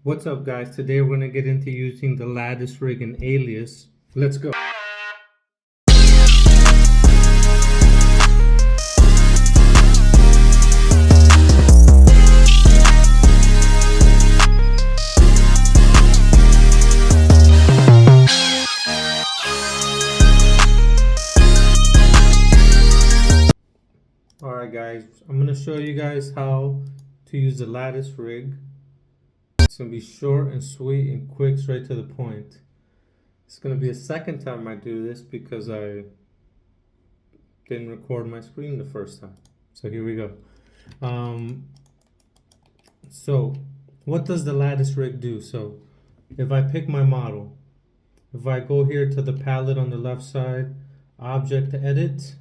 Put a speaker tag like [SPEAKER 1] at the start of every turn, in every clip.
[SPEAKER 1] What's up, guys? Today we're going to get into using the Lattice Rig and Alias. Let's go. Alright guys, I'm going to show you guys how to use the Lattice Rig. It's going to be short and sweet and quick, straight to the point. It's going to be the second time I do this because I didn't record my screen the first time. So here we go. So what does the Lattice Rig do? So if I pick my model, if I go here to the palette on the left side, object edit,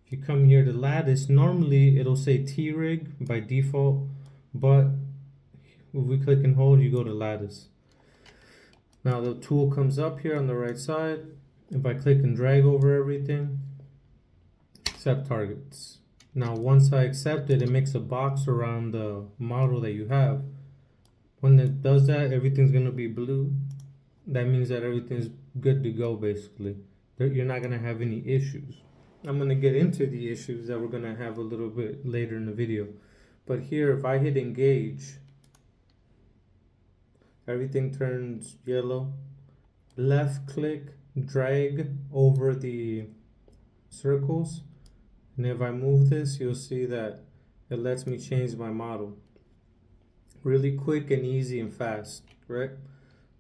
[SPEAKER 1] if you come here to lattice, normally it'll say T-Rig by default, but if we click and hold, you go to lattice. Now the tool comes up here on the right side. If I click and drag over everything, accept targets. Now once I accept it, it makes a box around the model that you have. When it does that, everything's going to be blue. That means that everything's good to go, basically. You're not going to have any issues. I'm going to get into the issues that we're going to have a little bit later in the video. But here, if I hit engage, everything turns yellow. Left click, drag over the circles. And if I move this, you'll see that it lets me change my model. Really quick and easy and fast, right?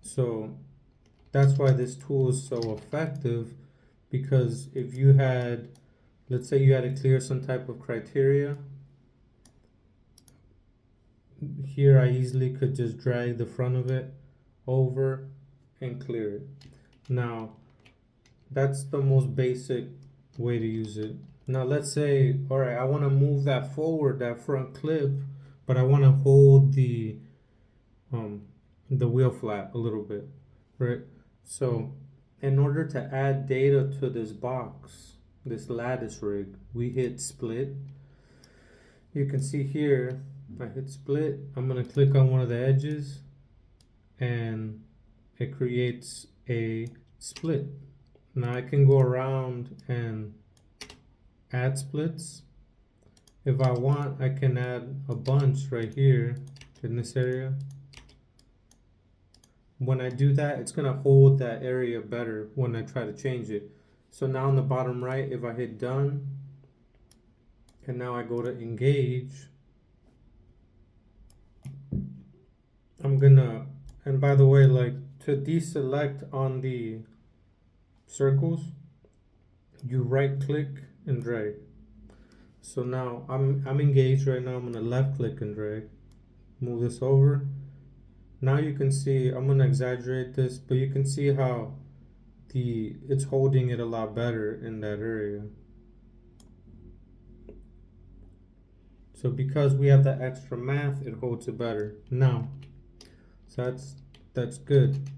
[SPEAKER 1] So that's why this tool is so effective, because if you had, let's say you had to clear some type of criteria, here I easily could just drag the front of it over and clear it. Now that's the most basic way to use it. Now let's say, all right, I want to move that forward, that front clip, but I want to hold the wheel flat a little bit, right? So in order to add data to this box, this Lattice Rig, we hit split. You can see here, I hit split, I'm going to click on one of the edges and it creates a split. Now I can go around and add splits. If I want, I can add a bunch right here in this area. When I do that, it's going to hold that area better when I try to change it. So now on the bottom right, if I hit done, and now I go to engage, I'm gonna, and by the way, like to deselect on the circles, you right click and drag. So now I'm engaged right now. I'm gonna left click and drag, move this over. Now you can see, I'm gonna exaggerate this, but you can see how it's holding it a lot better in that area. So because we have that extra math, it holds it better. Now, so that's good.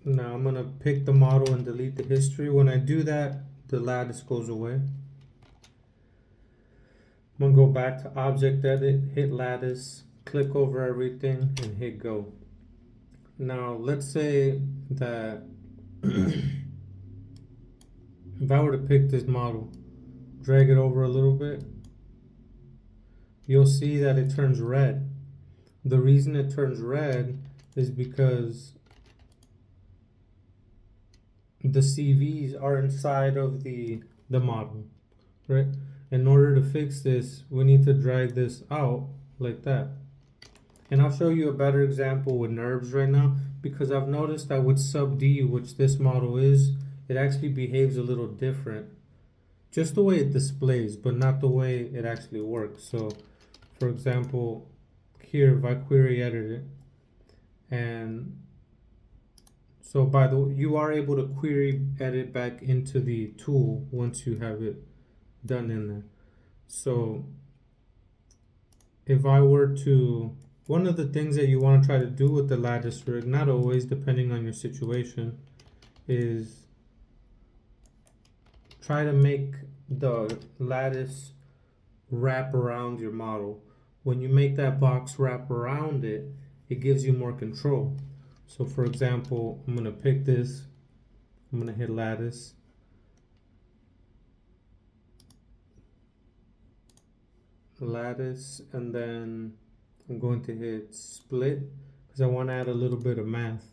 [SPEAKER 1] Now I'm gonna pick the model and delete the history. When I do that, the lattice goes away. I'm gonna go back to object edit, hit lattice, click over everything and hit go. Now let's say that if I were to pick this model, drag it over a little bit, you'll see that it turns red. The reason it turns red is because the CVs are inside of the model, right? In order to fix this, we need to drag this out like that. And I'll show you a better example with NURBS right now, because I've noticed that with sub D, which this model is, it actually behaves a little different. Just the way it displays, but not the way it actually works. So for example, here if I query edit it, and so by the way, you are able to query edit back into the tool once you have it done in there. So if I were to, one of the things that you want to try to do with the Lattice Rig, not always, depending on your situation, is try to make the lattice wrap around your model. When you make that box wrap around it, it gives you more control. So for example, I'm gonna pick this, I'm gonna hit lattice, and then I'm going to hit split because I want to add a little bit of math.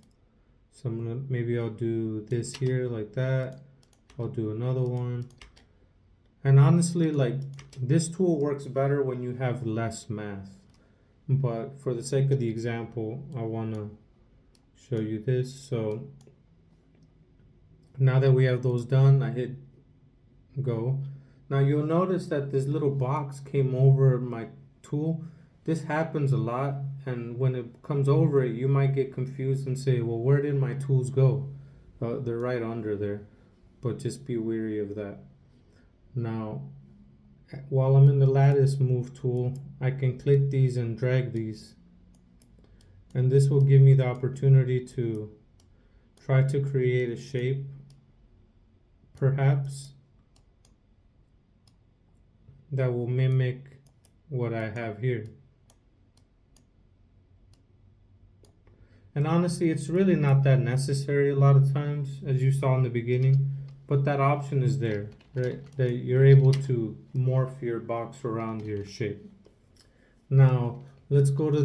[SPEAKER 1] So I'm gonna, maybe I'll do this here like that. I'll do another one. And honestly, like, this tool works better when you have less math. But for the sake of the example, I want to show you this. So now that we have those done, I hit go. Now you'll notice that this little box came over my tool. This happens a lot, and when it comes over it, you might get confused and say, well, where did my tools go? They're right under there, but just be wary of that. Now, while I'm in the lattice move tool, I can click these and drag these, and this will give me the opportunity to try to create a shape, perhaps, that will mimic what I have here. And honestly, it's really not that necessary a lot of times, as you saw in the beginning, but that option is there, right? That you're able to morph your box around your shape. Now, let's go to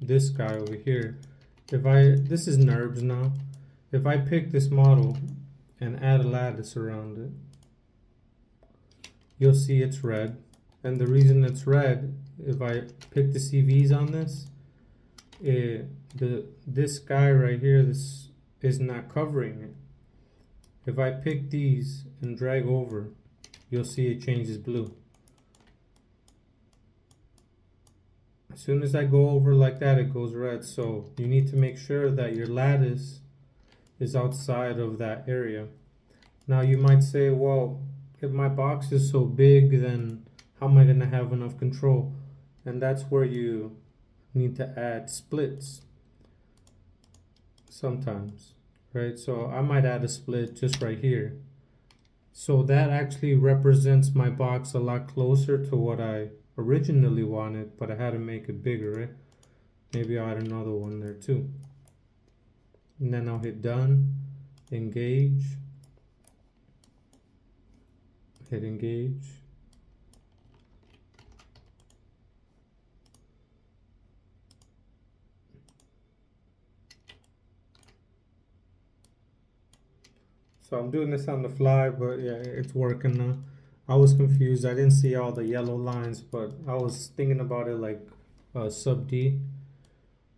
[SPEAKER 1] this guy over here. This is NURBS now. If I pick this model and add a lattice around it, you'll see it's red. And the reason it's red, if I pick the CVs on this, this guy right here, this is not covering it. If I pick these and drag over, you'll see it changes blue. As soon as I go over like that, it goes red. So you need to make sure that your lattice is outside of that area. Now you might say, well, if my box is so big, then how am I going to have enough control? And that's where you need to add splits sometimes, right? So I might add a split just right here. So that actually represents my box a lot closer to what I originally wanted, but I had to make it bigger, right? Maybe I'll add another one there too. And then I'll hit done, engage, hit engage. So I'm doing this on the fly, but yeah, it's working now. I was confused. I didn't see all the yellow lines, but I was thinking about it like sub D.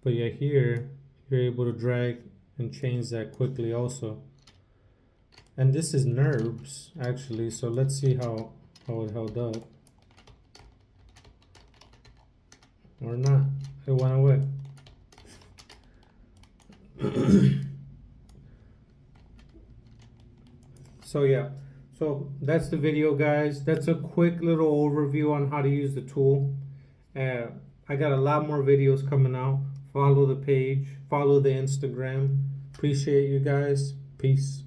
[SPEAKER 1] But yeah, here you're able to drag and change that quickly also. And this is NURBS actually, so let's see how it held up. Or not. It went away. So yeah, so that's the video, guys. That's a quick little overview on how to use the tool. I got a lot more videos coming out. Follow the page, follow the Instagram. Appreciate you guys. Peace.